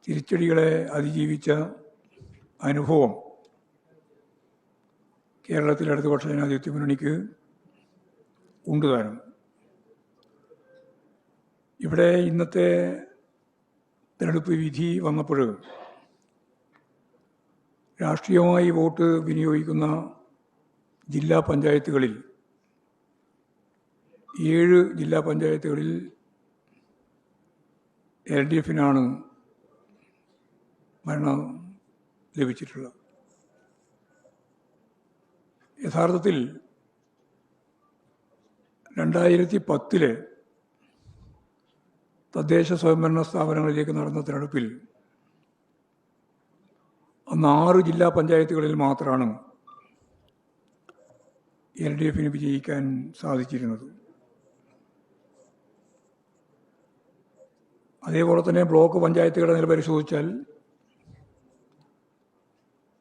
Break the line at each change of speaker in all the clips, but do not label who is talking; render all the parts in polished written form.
തിരിച്ചടികളെ അതിജീവിച്ച അനുഭവം കേരളത്തിലെ ഇടതുപക്ഷ ജനാധിപത്യ മുന്നണിക്ക് ഉണ്ട് താനും. ഇവിടെ ഇന്നത്തെ തെരഞ്ഞെടുപ്പ് വിധി വന്നപ്പോൾ രാഷ്ട്രീയമായി വോട്ട് വിനിയോഗിക്കുന്ന ജില്ലാ പഞ്ചായത്തുകളിൽ 7 ജില്ലാ പഞ്ചായത്തുകളിൽ LDFനാണ് ഭരണം ലഭിച്ചിട്ടുള്ളത്. യഥാർത്ഥത്തിൽ 2010 തദ്ദേശ സ്വയംഭരണ സ്ഥാപനങ്ങളിലേക്ക് നടന്ന തെരഞ്ഞെടുപ്പിൽ അന്ന് 6 ജില്ലാ പഞ്ചായത്തുകളിൽ മാത്രമാണ് LDFന് വിജയിക്കാൻ സാധിച്ചിരുന്നത്. അതേപോലെ തന്നെ ബ്ലോക്ക് പഞ്ചായത്തുകളുടെ നില പരിശോധിച്ചാൽ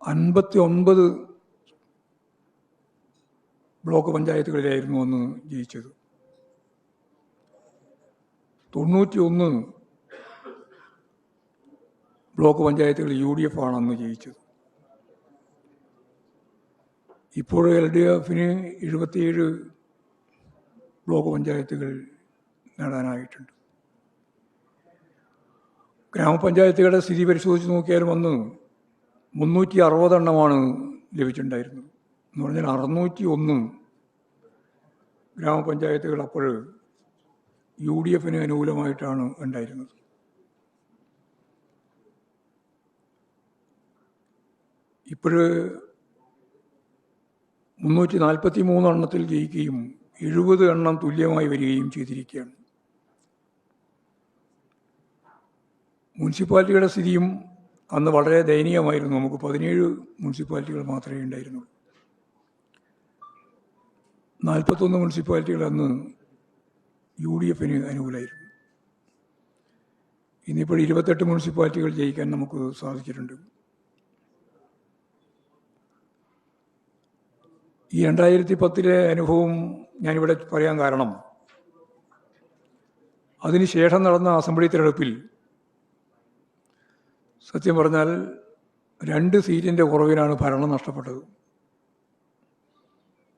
59 ബ്ലോക്ക് പഞ്ചായത്തുകളിലായിരുന്നു അന്ന് ജയിച്ചത്. 91 ബ്ലോക്ക് പഞ്ചായത്തുകളിൽ UDF ആണ് അന്ന് ജയിച്ചത്. ഇപ്പോൾ LDFന് 77 ബ്ലോക്ക് പഞ്ചായത്തുകൾ നേടാനായിട്ടുണ്ട്. ഗ്രാമപഞ്ചായത്തുകളുടെ സ്ഥിതി പരിശോധിച്ച് നോക്കിയാലും അന്ന് 360 എണ്ണമാണ് ലഭിച്ചിട്ടുണ്ടായിരുന്നത്. എന്ന് പറഞ്ഞാൽ 601 ഗ്രാമപഞ്ചായത്തുകൾ അപ്പോൾ UDFന് അനുകൂലമായിട്ടാണ് ഉണ്ടായിരുന്നത്. ഇപ്പോൾ 343 എണ്ണത്തിൽ ജയിക്കുകയും 70 എണ്ണം തുല്യമായി വരികയും ചെയ്തിരിക്കുകയാണ്. മുനിസിപ്പാലിറ്റികളുടെ സ്ഥിതിയും അന്ന് വളരെ ദയനീയമായിരുന്നു. നമുക്ക് 17 മുനിസിപ്പാലിറ്റികൾ മാത്രമേ ഉണ്ടായിരുന്നുള്ളൂ. 41 മുനിസിപ്പാലിറ്റികൾ അന്ന് UDFന് അനുകൂലമായിരുന്നു. ഇന്നിപ്പോൾ 28 മുനിസിപ്പാലിറ്റികൾ ജയിക്കാൻ നമുക്ക് സാധിച്ചിട്ടുണ്ട്. ഈ 2010 അനുഭവം ഞാനിവിടെ പറയാൻ കാരണം, അതിനുശേഷം നടന്ന അസംബ്ലി തെരഞ്ഞെടുപ്പിൽ സത്യം പറഞ്ഞാൽ 2 സീറ്റിൻ്റെ കുറവിനാണ് ഭരണം നഷ്ടപ്പെട്ടത്.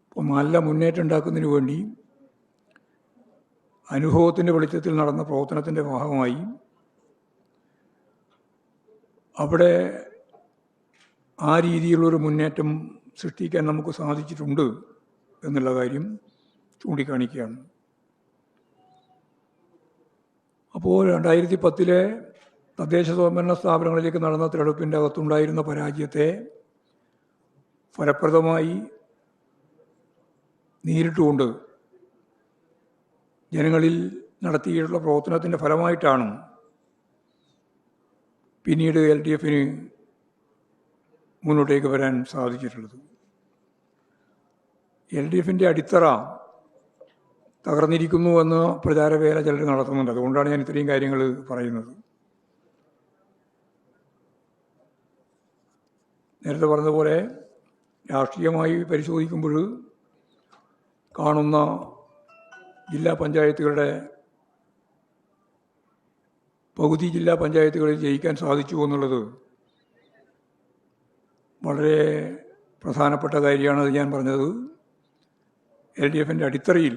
അപ്പോൾ നല്ല മുന്നേറ്റം ഉണ്ടാക്കുന്നതിന് വേണ്ടി അനുഭവത്തിൻ്റെ വെളിച്ചത്തിൽ നടന്ന പ്രവർത്തനത്തിൻ്റെ ഭാഗമായി അവിടെ ആ രീതിയിലുള്ളൊരു മുന്നേറ്റം സൃഷ്ടിക്കാൻ നമുക്ക് സാധിച്ചിട്ടുണ്ട് എന്നുള്ള കാര്യം ചൂണ്ടിക്കാണിക്കുകയാണ്. അപ്പോൾ 2010 തദ്ദേശ സ്വയംഭരണ സ്ഥാപനങ്ങളിലേക്ക് നടന്ന തെരഞ്ഞെടുപ്പിൻ്റെ അകത്തുണ്ടായിരുന്ന പരാജയത്തെ ഫലപ്രദമായി നേരിട്ടുകൊണ്ട് ജനങ്ങളിൽ നടത്തിയിട്ടുള്ള പ്രവർത്തനത്തിൻ്റെ ഫലമായിട്ടാണ് പിന്നീട് LDFന് മുന്നോട്ടേക്ക് വരാൻ സാധിച്ചിട്ടുള്ളത്. LDFൻ്റെ അടിത്തറ തകർന്നിരിക്കുന്നുവെന്ന് പ്രചാരവേല ചിലർ നടത്തുന്നുണ്ട്. അതുകൊണ്ടാണ് ഞാൻ ഇത്രയും കാര്യങ്ങൾ പറയുന്നത്. നേരത്തെ പറഞ്ഞതുപോലെ രാഷ്ട്രീയമായി പരിശോധിക്കുമ്പോൾ കാണുന്ന ജില്ലാ പഞ്ചായത്തുകളുടെ പകുതി ജില്ലാ പഞ്ചായത്തുകളിൽ ജയിക്കാൻ സാധിച്ചു എന്നുള്ളത് വളരെ പ്രധാനപ്പെട്ട കാര്യമാണ്. അത് ഞാൻ പറഞ്ഞത് LDFൻ്റെ അടിത്തറയിൽ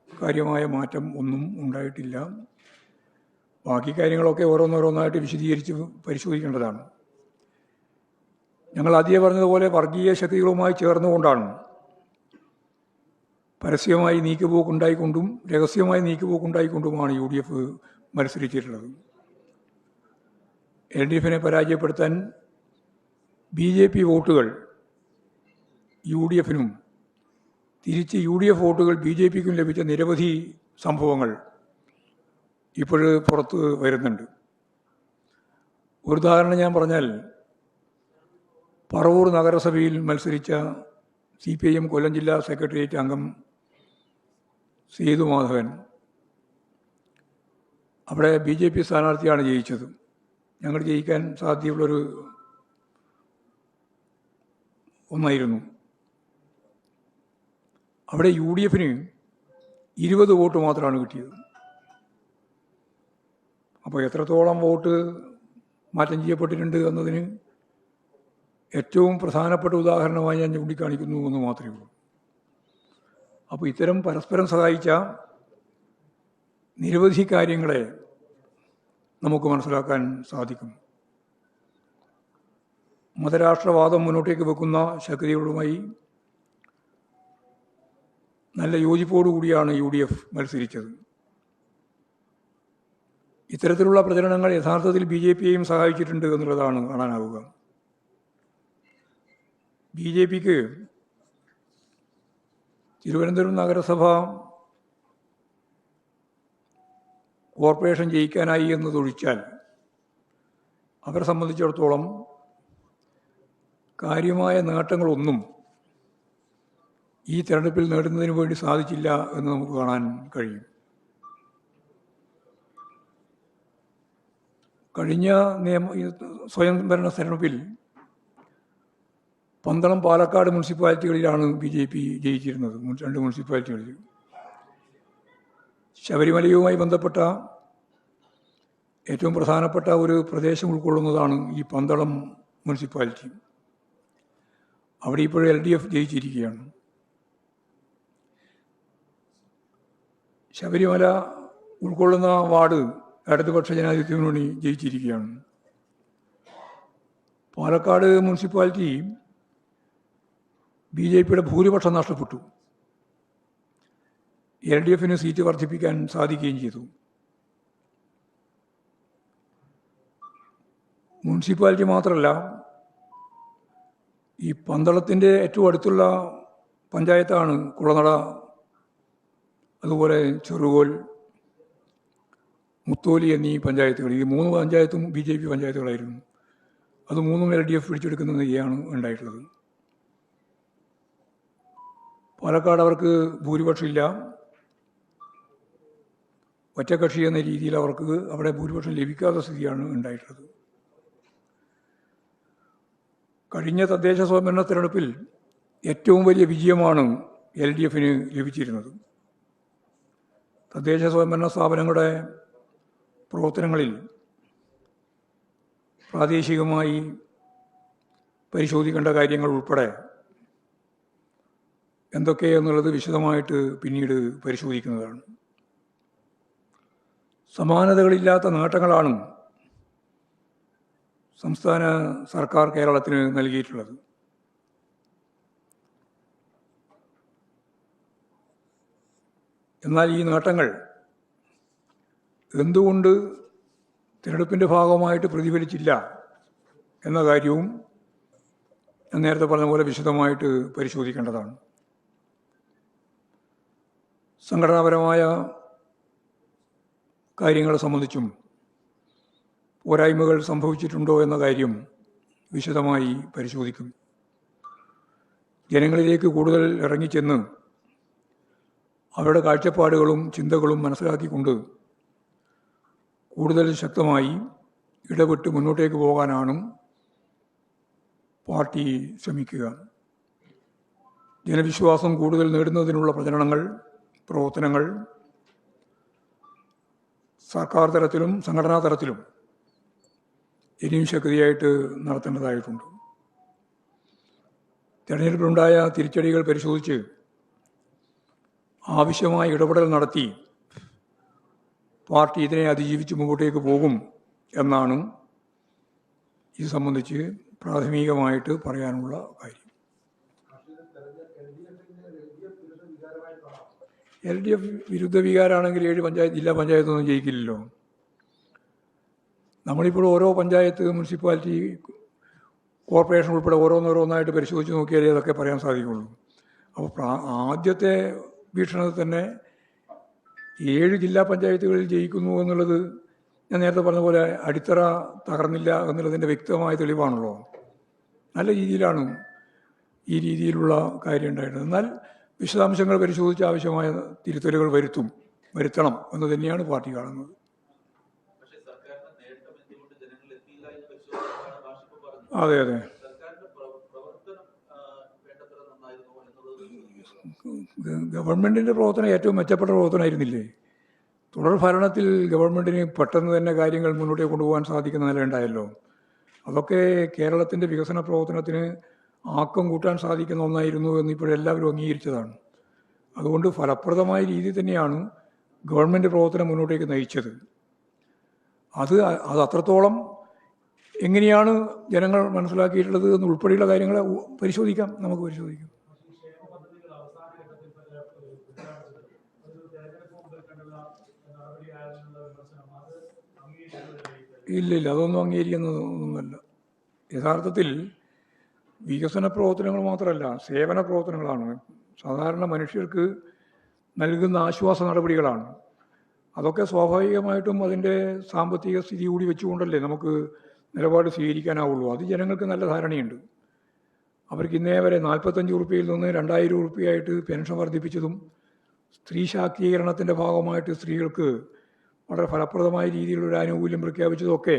കാര്യമായ മാറ്റം ഒന്നും ഉണ്ടായിട്ടില്ല. ബാക്കി കാര്യങ്ങളൊക്കെ ഓരോന്നോരോന്നായിട്ട് വിശദീകരിച്ച് പരിശോധിക്കേണ്ടതാണ്. ഞങ്ങൾ ആദ്യം പറഞ്ഞതുപോലെ വർഗീയ ശക്തികളുമായി ചേർന്നുകൊണ്ടാണ് പരസ്യമായി നീക്കുപോക്കുണ്ടായിക്കൊണ്ടും രഹസ്യമായി നീക്കുപോക്കുണ്ടായിക്കൊണ്ടുമാണ് UDF മത്സരിച്ചിട്ടുള്ളത്. LDFനെ പരാജയപ്പെടുത്താൻ BJP വോട്ടുകൾ UDFനും തിരിച്ച് UDF വോട്ടുകൾ BJPക്കും ലഭിച്ച നിരവധി സംഭവങ്ങൾ ഇപ്പോൾ പുറത്ത് വരുന്നുണ്ട്. ഒരു ഉദാഹരണം ഞാൻ പറഞ്ഞാൽ, പറവൂർ നഗരസഭയിൽ മത്സരിച്ച CPIM കൊല്ലം ജില്ലാ സെക്രട്ടേറിയറ്റ് അംഗം സേതുമാധവൻ അവിടെ BJP സ്ഥാനാർത്ഥിയാണ് ജയിച്ചത്. ഞങ്ങൾ ജയിക്കാൻ സാധ്യതയുള്ളൊരു ഒന്നായിരുന്നു. അവിടെ UDFന് 20 വോട്ട് മാത്രമാണ് കിട്ടിയത്. അപ്പോൾ എത്രത്തോളം വോട്ട് മാറ്റം ചെയ്യപ്പെട്ടിട്ടുണ്ട് എന്നതിന് ഏറ്റവും പ്രധാനപ്പെട്ട ഉദാഹരണമായി ഞാൻ ചൂണ്ടിക്കാണിക്കുന്നു എന്ന് മാത്രമേ ഉള്ളൂ. അപ്പോൾ ഇത്തരം പരസ്പരം സഹായിച്ച നിരവധി കാര്യങ്ങളെ നമുക്ക് മനസ്സിലാക്കാൻ സാധിക്കും. മതരാഷ്ട്രവാദം മുന്നോട്ടേക്ക് വെക്കുന്ന ശക്തികളുമായി നല്ല യോജിപ്പോടുകൂടിയാണ് UDF മത്സരിച്ചത്. ഇത്തരത്തിലുള്ള പ്രചരണങ്ങൾ യഥാർത്ഥത്തിൽ BJPയെയും സഹായിച്ചിട്ടുണ്ട് എന്നുള്ളതാണ് കാണാനാവുക. BJPക്ക് തിരുവനന്തപുരം നഗരസഭ കോർപ്പറേഷൻ ജയിക്കാനായി എന്നതൊഴിച്ചാൽ അവരെ സംബന്ധിച്ചിടത്തോളം കാര്യമായ നേട്ടങ്ങളൊന്നും ഈ തെരഞ്ഞെടുപ്പിൽ നേടുന്നതിന് വേണ്ടി സാധിച്ചില്ല എന്ന് നമുക്ക് കാണാൻ കഴിയും. കഴിഞ്ഞ സ്വയംഭരണ തെരഞ്ഞെടുപ്പിൽ പന്തളം, പാലക്കാട് മുനിസിപ്പാലിറ്റികളിലാണ് BJP ജയിച്ചിരുന്നത്, 2 മുനിസിപ്പാലിറ്റികളിൽ. ശബരിമലയുമായി ബന്ധപ്പെട്ട ഏറ്റവും പ്രധാനപ്പെട്ട ഒരു പ്രദേശം ഉൾക്കൊള്ളുന്നതാണ് ഈ പന്തളം മുനിസിപ്പാലിറ്റി. അവിടെ ഇപ്പോൾ LDF ജയിച്ചിരിക്കുകയാണ്. ശബരിമല ഉൾക്കൊള്ളുന്ന വാർഡ് ഇടതുപക്ഷ ജനാധിപത്യ മുന്നണി ജയിച്ചിരിക്കുകയാണ്. പാലക്കാട് മുനിസിപ്പാലിറ്റി BJPയുടെ ഭൂരിപക്ഷം നഷ്ടപ്പെട്ടു. LDFന് സീറ്റ് വർദ്ധിപ്പിക്കാൻ സാധിക്കുകയും ചെയ്തു. മുനിസിപ്പാലിറ്റി മാത്രമല്ല, ഈ പന്തളത്തിൻ്റെ ഏറ്റവും അടുത്തുള്ള പഞ്ചായത്താണ് കുളനട, അതുപോലെ ചെറുകോൽ, മുത്തോലി എന്നീ പഞ്ചായത്തുകൾ. ഈ 3 പഞ്ചായത്തും BJP പഞ്ചായത്തുകളായിരുന്നു. അത് 3ഉം LDF പിടിച്ചെടുക്കുന്ന നിലയാണ് ഉണ്ടായിട്ടുള്ളത്. പാലക്കാട് അവർക്ക് ഭൂരിപക്ഷമില്ല. ഒറ്റക്കക്ഷി എന്ന രീതിയിൽ അവർക്ക് അവിടെ ഭൂരിപക്ഷം ലഭിക്കാത്ത സ്ഥിതിയാണ് ഉണ്ടായിട്ടുള്ളത്. കഴിഞ്ഞ തദ്ദേശ സ്വയംഭരണ തെരഞ്ഞെടുപ്പിൽ ഏറ്റവും വലിയ വിജയമാണ് LDFന് ലഭിച്ചിരുന്നത്. തദ്ദേശ സ്വയംഭരണ സ്ഥാപനങ്ങളുടെ പ്രവർത്തനങ്ങളിൽ പ്രാദേശികമായി പരിശോധിക്കേണ്ട കാര്യങ്ങൾ ഉൾപ്പെടെ എന്തൊക്കെയെന്നുള്ളത് വിശദമായിട്ട് പിന്നീട് പരിശോധിക്കുന്നതാണ്. സമാനതകളില്ലാത്ത നേട്ടങ്ങളാണ് സംസ്ഥാന സർക്കാർ കേരളത്തിന് നൽകിയിട്ടുള്ളത്. എന്നാൽ ഈ നേട്ടങ്ങൾ എന്തുകൊണ്ട് തിരഞ്ഞെടുപ്പിൻ്റെ ഭാഗമായിട്ട് പ്രതിഫലിച്ചില്ല എന്ന കാര്യവും ഞാൻ നേരത്തെ പറഞ്ഞ പോലെ വിശദമായിട്ട് പരിശോധിക്കേണ്ടതാണ്. സംഘടനാപരമായ കാര്യങ്ങളെ സംബന്ധിച്ചും പോരായ്മകൾ സംഭവിച്ചിട്ടുണ്ടോ എന്ന കാര്യം വിശദമായി പരിശോധിക്കും. ജനങ്ങളിലേക്ക് കൂടുതൽ ഇറങ്ങിച്ചെന്ന് അവരുടെ കാഴ്ചപ്പാടുകളും ചിന്തകളും മനസ്സിലാക്കിക്കൊണ്ട് കൂടുതൽ ശക്തമായി ഇടപെട്ട് മുന്നോട്ടേക്ക് പോകാനാണ് പാർട്ടി ശ്രമിക്കുക. ജനവിശ്വാസം കൂടുതൽ നേടുന്നതിനുള്ള പ്രചരണങ്ങൾ, പ്രവർത്തനങ്ങൾ സർക്കാർ തലത്തിലും സംഘടനാ തലത്തിലും ഇനിയും ശക്തിയായിട്ട് നടത്തേണ്ടതായിട്ടുണ്ട്. തെരഞ്ഞെടുപ്പിലുണ്ടായ തിരിച്ചടികൾ പരിശോധിച്ച് ആവശ്യമായ ഇടപെടൽ നടത്തി പാർട്ടി ഇതിനെ അതിജീവിച്ച് മുമ്പോട്ടേക്ക് പോകും എന്നാണ് ഇത് സംബന്ധിച്ച് പ്രാഥമികമായിട്ട് പറയാനുള്ള കാര്യം. LDF വിരുദ്ധ വികാരമാണെങ്കിൽ 7 ജില്ലാ പഞ്ചായത്തൊന്നും ജയിക്കില്ലല്ലോ. നമ്മളിപ്പോൾ ഓരോ പഞ്ചായത്ത്, മുനിസിപ്പാലിറ്റി, കോർപ്പറേഷൻ ഉൾപ്പെടെ ഓരോന്നോരോന്നായിട്ട് പരിശോധിച്ച് നോക്കിയാലേ അതൊക്കെ പറയാൻ സാധിക്കുള്ളൂ. അപ്പോൾ ആദ്യത്തെ വീക്ഷണത്തിൽ തന്നെ 7 ജില്ലാ പഞ്ചായത്തുകളിൽ ജയിക്കുന്നു എന്നുള്ളത് ഞാൻ നേരത്തെ പറഞ്ഞ പോലെ അടിത്തറ തകർന്നില്ല എന്നുള്ളതിൻ്റെ വ്യക്തമായ തെളിവാണല്ലോ. നല്ല രീതിയിലാണ് ഈ രീതിയിലുള്ള കാര്യം ഉണ്ടായിരുന്നത്. എന്നാൽ വിശദാംശങ്ങൾ പരിശോധിച്ച് ആവശ്യമായ തിരുത്തലുകൾ വരുത്തണം എന്ന് തന്നെയാണ് പാർട്ടി കാണുന്നത്. അതെ അതെ, ഗവൺമെൻറ്റിൻ്റെ പ്രവർത്തനം ഏറ്റവും മെച്ചപ്പെട്ട പ്രവർത്തനമായിരുന്നില്ലേ? തുടർ ഭരണത്തിൽ ഗവൺമെൻറ്റിന് പെട്ടെന്ന് തന്നെ കാര്യങ്ങൾ മുന്നോട്ടേക്ക് കൊണ്ടുപോകാൻ സാധിക്കുന്ന നില ഉണ്ടായല്ലോ. അതൊക്കെ കേരളത്തിൻ്റെ വികസന പ്രവർത്തനത്തിന് ആക്കം കൂട്ടാൻ സാധിക്കുന്ന ഒന്നായിരുന്നു എന്ന് ഇപ്പോഴെല്ലാവരും അംഗീകരിച്ചതാണ്. അതുകൊണ്ട് ഫലപ്രദമായ രീതിയിൽ തന്നെയാണ് ഗവൺമെൻറ് പ്രവർത്തനം മുന്നോട്ടേക്ക് നയിച്ചത്. അത് അത്രത്തോളം എങ്ങനെയാണ് ജനങ്ങൾ മനസ്സിലാക്കിയിട്ടുള്ളത് എന്നുൾപ്പെടെയുള്ള കാര്യങ്ങൾ പരിശോധിക്കാം, നമുക്ക് പരിശോധിക്കാം. ഇല്ല, അതൊന്നും അംഗീകരിക്കുന്നതൊന്നുമല്ല. യഥാർത്ഥത്തിൽ വികസന പ്രവർത്തനങ്ങൾ മാത്രമല്ല, സേവന പ്രവർത്തനങ്ങളാണ്, സാധാരണ മനുഷ്യർക്ക് നൽകുന്ന ആശ്വാസ നടപടികളാണ്. അതൊക്കെ സ്വാഭാവികമായിട്ടും അതിൻ്റെ സാമ്പത്തിക സ്ഥിതി കൂടി വെച്ചുകൊണ്ടല്ലേ നമുക്ക് നിലപാട് സ്വീകരിക്കാനാവുള്ളൂ. അത് ജനങ്ങൾക്ക് നല്ല ധാരണയുണ്ട്. അവർക്ക് ഇന്നേ വരെ 45 ഉറുപ്പികയിൽ നിന്ന് 2000 ഉറുപ്പികയായിട്ട് പെൻഷൻ വർദ്ധിപ്പിച്ചതും സ്ത്രീ ശാക്തീകരണത്തിൻ്റെ ഭാഗമായിട്ട് സ്ത്രീകൾക്ക് വളരെ ഫലപ്രദമായ രീതിയിലൊരു ആനുകൂല്യം പ്രഖ്യാപിച്ചതൊക്കെ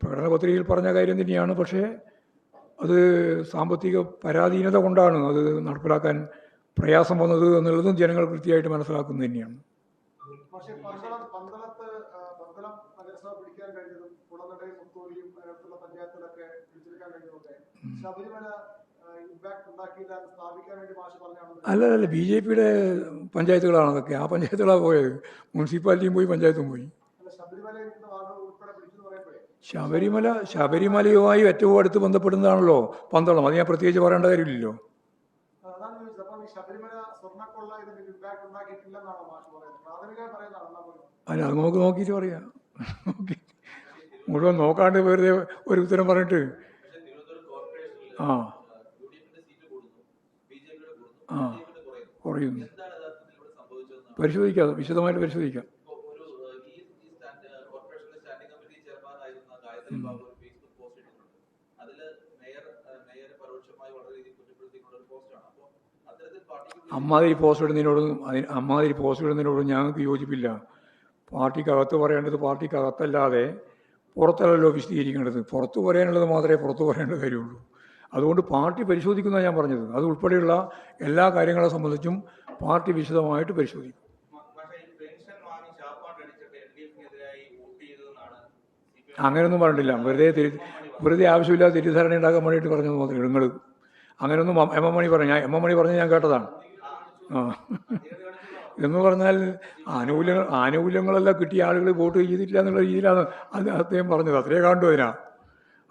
പ്രകടന പത്രികയിൽ പറഞ്ഞ കാര്യം തന്നെയാണ്. പക്ഷേ അത് സാമ്പത്തിക പരാധീനത കൊണ്ടാണ് അത് നടപ്പിലാക്കാൻ പ്രയാസം വന്നത് എന്നുള്ളതും ജനങ്ങൾ കൃത്യമായിട്ട് മനസ്സിലാക്കുന്നത് തന്നെയാണ്. അല്ല, BJPയുടെ പഞ്ചായത്തുകളാണ് അതൊക്കെ. ആ പഞ്ചായത്തുകളാണ് പോയത്. മുനിസിപ്പാലിറ്റിയും പോയി, പഞ്ചായത്തും പോയി. ശബരിമലയുമായി ഏറ്റവും അടുത്ത് ബന്ധപ്പെടുന്നതാണല്ലോ പന്തളം. അത് ഞാൻ പ്രത്യേകിച്ച് പറയേണ്ട കാര്യമില്ലല്ലോ. അല്ല, അത് നമുക്ക് നോക്കിയിട്ട് പറയാം. മുഴുവൻ നോക്കാണ്ട് വെറുതെ ഒരു ഉത്തരം പറഞ്ഞിട്ട് കുറയുന്നു. പരിശോധിക്കാം, വിശദമായിട്ട് പരിശോധിക്കാം. അമ്മാതിരി പോസ്റ്റ് ഇടുന്നതിനോടും ഞങ്ങൾക്ക് യോജിപ്പില്ല. പാർട്ടിക്കകത്ത് പറയേണ്ടത് പാർട്ടിക്കകത്തല്ലാതെ പുറത്തല്ലല്ലോ വിശദീകരിക്കേണ്ടത്. പുറത്ത് പറയാനുള്ളത് മാത്രമേ പുറത്ത് പറയേണ്ട കാര്യമുള്ളൂ. അതുകൊണ്ട് പാർട്ടി പരിശോധിക്കുന്നതാണ് ഞാൻ പറഞ്ഞത്. അത് ഉൾപ്പെടെയുള്ള എല്ലാ കാര്യങ്ങളെ സംബന്ധിച്ചും പാർട്ടി വിശദമായിട്ട് പരിശോധിക്കും. അങ്ങനെയൊന്നും പറഞ്ഞിട്ടില്ല. വെറുതെ ആവശ്യമില്ലാതെ തെറ്റിദ്ധാരണ ഉണ്ടാക്കാൻ വേണ്ടിയിട്ട് പറഞ്ഞത് മാത്രമേ നിങ്ങൾ. അങ്ങനെയൊന്നും എം മണി പറഞ്ഞ് ഞാൻ കേട്ടതാണ്. എന്ന് പറഞ്ഞാൽ ആനുകൂല്യങ്ങളെല്ലാം കിട്ടിയ ആളുകൾ വോട്ട് ചെയ്തിട്ടില്ല എന്നുള്ള രീതിയിലാണ് അദ്ദേഹം പറഞ്ഞത്. അത്രേ കണ്ടു.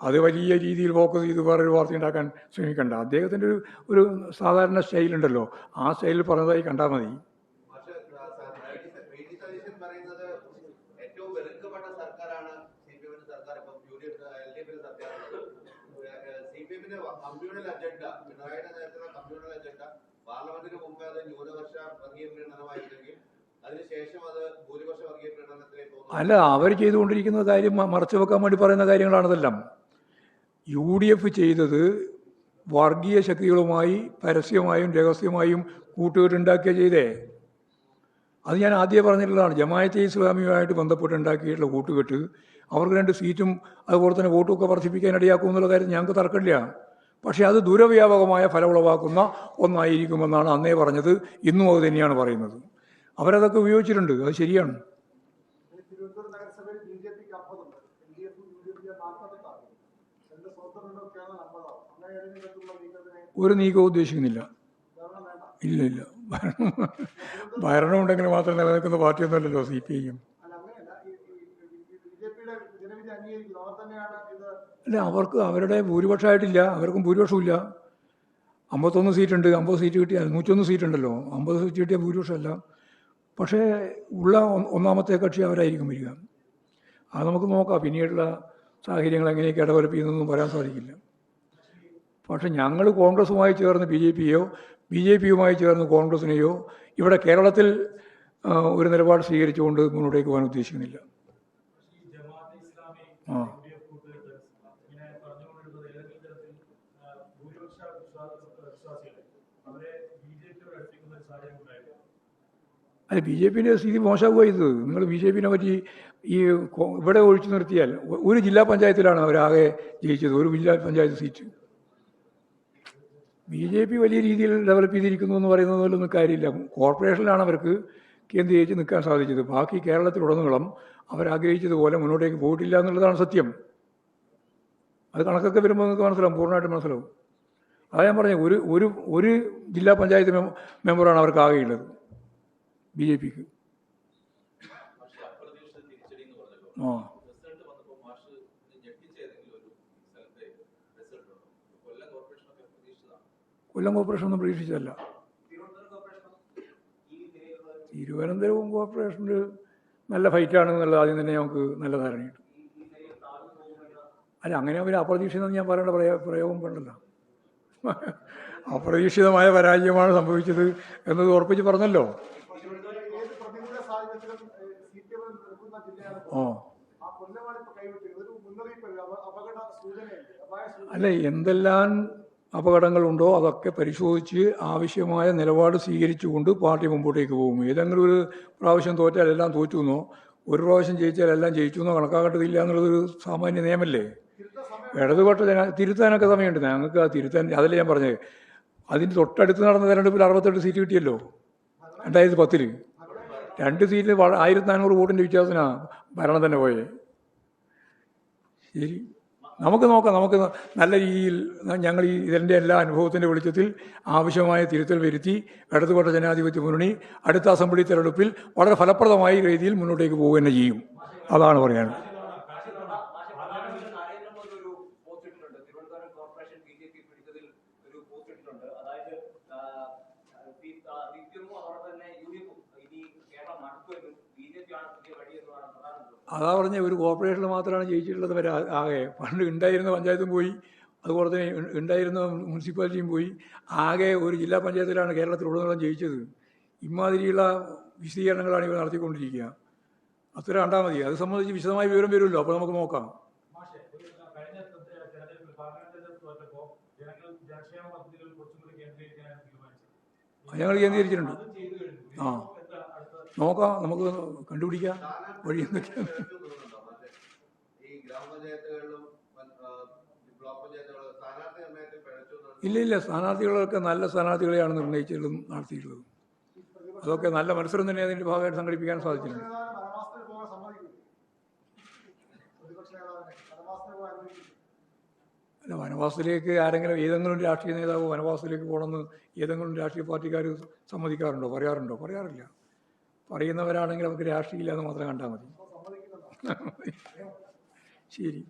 അത് വലിയ രീതിയിൽ ഫോക്കസ് ചെയ്ത് വേറൊരു വാർത്ത ഉണ്ടാക്കാൻ ശ്രമിക്കണ്ട. അദ്ദേഹത്തിൻ്റെ ഒരു സാധാരണ സ്റ്റൈലുണ്ടല്ലോ, ആ സ്റ്റൈലിൽ പറഞ്ഞതായി കണ്ടാൽ മതി. അല്ല, അവർ ചെയ്തുകൊണ്ടിരിക്കുന്ന കാര്യം മറച്ചു വെക്കാൻ വേണ്ടി പറയുന്ന കാര്യങ്ങളാണതെല്ലാം. UDF ചെയ്തത് വർഗീയ ശക്തികളുമായി പരസ്യമായും രഹസ്യമായും കൂട്ടുകെട്ടുണ്ടാക്കിയ ചെയ്തേ. അത് ഞാൻ ആദ്യമേ പറഞ്ഞിട്ടുള്ളതാണ്. ജമാഅത്തെ ഇസ്ലാമിയുമായിട്ട് ബന്ധപ്പെട്ടുണ്ടാക്കിയിട്ടുള്ള കൂട്ടുകെട്ട് അവർക്ക് 2 സീറ്റും അതുപോലെ തന്നെ വോട്ടുമൊക്കെ വർദ്ധിപ്പിക്കാൻ ഇടയാക്കും എന്നുള്ള കാര്യം ഞങ്ങൾക്ക് തർക്കമില്ല. പക്ഷേ അത് ദൂരവ്യാപകമായ ഫലമുളവാക്കുന്ന ഒന്നായിരിക്കുമെന്നാണ് അന്നേ പറഞ്ഞത്. ഇന്നും അത് തന്നെയാണ് പറയുന്നത്. അവരതൊക്കെ ഉപയോഗിച്ചിട്ടുണ്ട്. അത് ശരിയാണ്. ഒരു നീക്കവും ഉദ്ദേശിക്കുന്നില്ല. ഇല്ല. ഭരണം ഉണ്ടെങ്കിൽ മാത്രം നിലനിൽക്കുന്ന പാർട്ടിയൊന്നുമല്ലല്ലോ CPIM. അല്ല, അവർക്ക് അവരുടെ ഭൂരിപക്ഷമായിട്ടില്ല. അവർക്കും ഭൂരിപക്ഷമില്ല. 51 സീറ്റുണ്ട്. 50 സീറ്റ് കിട്ടിയാൽ 101 സീറ്റുണ്ടല്ലോ. 50 സീറ്റ് കിട്ടിയ ഭൂരിപക്ഷമല്ല. പക്ഷേ ഉള്ള ഒന്നാമത്തെ കക്ഷി അവരായിരിക്കും വരിക. അത് നമുക്ക് നോക്കാം. പിന്നീടുള്ള സാഹചര്യങ്ങൾ എങ്ങനെയൊക്കെ ഡെവലപ്പ് ചെയ്യുന്നതെന്നും പറയാൻ സാധിക്കില്ല. പക്ഷെ ഞങ്ങൾ കോൺഗ്രസുമായി ചേർന്ന് BJPയുമായി ചേർന്ന് കോൺഗ്രസിനെയോ ഇവിടെ കേരളത്തിൽ ഒരു നിലപാട് സ്വീകരിച്ചുകൊണ്ട് മുന്നോട്ടേക്ക് പോകാൻ ഉദ്ദേശിക്കുന്നില്ല. അല്ല, BJPയുടെ സ്ഥിതി മോശമാകുക ചെയ്തത്. നിങ്ങൾ BJPനെ പറ്റി ഇവിടെ ഒഴിച്ചു നിർത്തിയാൽ ഒരു ജില്ലാ പഞ്ചായത്തിലാണ് അവരാകെ ജയിച്ചത്, ഒരു ജില്ലാ പഞ്ചായത്ത് സീറ്റ്. BJP വലിയ രീതിയിൽ ഡെവലപ്പ് ചെയ്തിരിക്കുന്നു എന്ന് പറയുന്നത് പോലൊന്നും കാര്യമില്ല. കോർപ്പറേഷനിലാണ് അവർക്ക് കേന്ദ്രീകരിച്ച് നിൽക്കാൻ സാധിച്ചത്. ബാക്കി കേരളത്തിലുടനീളം അവരാഗ്രഹിച്ചതുപോലെ മുന്നോട്ടേക്ക് പോയിട്ടില്ല എന്നുള്ളതാണ് സത്യം. അത് കണക്കൊക്കെ വരുമ്പോൾ നിങ്ങൾക്ക് മനസ്സിലാവും, പൂർണ്ണമായിട്ട് മനസ്സിലാവും. അതാ ഞാൻ പറഞ്ഞത്, ഒരു ഒരു ഒരു ജില്ലാ പഞ്ചായത്ത് മെമ്പറാണ് അവർക്ക് ആകെയുള്ളത് BJP. ആ, കൊല്ലം കോർപ്പറേഷൻ ഒന്നും പ്രതീക്ഷിച്ചതല്ല. തിരുവനന്തപുരം കോർപ്പറേഷനിൽ നല്ല ഫൈറ്റാണെന്നുള്ളത് ആദ്യം തന്നെ നമുക്ക് നല്ല ധാരണയുണ്ട്. അല്ല, അങ്ങനെ അവർ അപ്രതീക്ഷിതമെന്ന് ഞാൻ പറയേണ്ട പ്രയോഗം വേണ്ടല്ലോ. അപ്രതീക്ഷിതമായ പരാജയമാണ് സംഭവിച്ചത് എന്നത് ഉറപ്പിച്ച് പറഞ്ഞല്ലോ. ഓ, അല്ല, എന്തെല്ലാം അപകടങ്ങളുണ്ടോ അതൊക്കെ പരിശോധിച്ച് ആവശ്യമായ നിലപാട് സ്വീകരിച്ചുകൊണ്ട് പാർട്ടി മുമ്പോട്ടേക്ക് പോകും. ഏതെങ്കിലും ഒരു പ്രാവശ്യം തോറ്റാൽ എല്ലാം തോറ്റു എന്നോ, ഒരു പ്രാവശ്യം ജയിച്ചാൽ എല്ലാം ജയിച്ചു എന്നോ കണക്കാക്കേണ്ടതില്ല എന്നുള്ളതൊരു സാമാന്യ നിയമമല്ലേ. ഇടതുപക്ഷ തിരുത്താനൊക്കെ സമയമുണ്ട്. ഞങ്ങൾക്ക് ആ തിരുത്താൻ, അതല്ലേ ഞാൻ പറഞ്ഞത്. അതിന് തൊട്ടടുത്ത് നടന്ന തെരഞ്ഞെടുപ്പിൽ 68 സീറ്റ് കിട്ടിയല്ലോ 2010. 2 സീറ്റ് 1400 വോട്ടിൻ്റെ വ്യത്യാസത്തിനാണ് ഭരണം തന്നെ പോയത്. ശരി, നമുക്ക് നോക്കാം. നമുക്ക് നല്ല രീതിയിൽ ഞങ്ങൾ ഇതിൻ്റെ എല്ലാ അനുഭവത്തിൻ്റെ വെളിച്ചത്തിൽ ആവശ്യമായ തിരുത്തൽ വരുത്തി ഇടതുപക്ഷ ജനാധിപത്യ മുന്നണി അടുത്ത അസംബ്ലി തെരഞ്ഞെടുപ്പിൽ വളരെ ഫലപ്രദമായ രീതിയിൽ മുന്നോട്ടേക്ക് പോവുക തന്നെ ചെയ്യും. അതാണ് പറയാനുള്ളത്. അതാ പറഞ്ഞ, ഒരു കോർപ്പറേഷനിൽ മാത്രമാണ് ജയിച്ചിട്ടുള്ളത് വരെ ആകെ. പണ്ട് ഉണ്ടായിരുന്ന പഞ്ചായത്തും പോയി, അതുപോലെ തന്നെ ഉണ്ടായിരുന്ന മുനിസിപ്പാലിറ്റിയും പോയി. ആകെ ഒരു ജില്ലാ പഞ്ചായത്തിലാണ് കേരളത്തിലുടനീളം ജയിച്ചത്. ഇമാതിരിയുള്ള വിശദീകരണങ്ങളാണ് ഇവർ നടത്തിക്കൊണ്ടിരിക്കുക. അത്ര കണ്ടാൽ മതി. അത് സംബന്ധിച്ച് വിശദമായ വിവരം വരുമല്ലോ, അപ്പോൾ നമുക്ക് നോക്കാം. ഞങ്ങൾ കേന്ദ്രീകരിച്ചിട്ടുണ്ട്. ആ, നോക്കാം, നമുക്ക് കണ്ടുപിടിക്കാം വഴി എന്തൊക്കെയാണ്. ഇല്ല, സ്ഥാനാർത്ഥികളൊക്കെ നല്ല സ്ഥാനാർത്ഥികളെയാണ് നിർണ്ണയിച്ചതും നടത്തിയിട്ടുള്ളത്. അതൊക്കെ നല്ല മത്സരം തന്നെ അതിൻ്റെ ഭാഗമായിട്ട് സംഘടിപ്പിക്കാൻ സാധിച്ചിട്ടുണ്ട്. അല്ല, വനവാസത്തിലേക്ക് ആരെങ്കിലും, ഏതെങ്കിലും രാഷ്ട്രീയ നേതാവ് വനവാസത്തിലേക്ക് പോകണമെന്ന് ഏതെങ്കിലും രാഷ്ട്രീയ പാർട്ടിക്കാർ സമ്മതിക്കാറുണ്ടോ? പറയാറില്ല. പറയുന്നവരാണെങ്കിൽ അവർക്ക് രാഷ്ട്രീയമില്ല എന്ന് മാത്രം കണ്ടാൽ മതി. ശരി.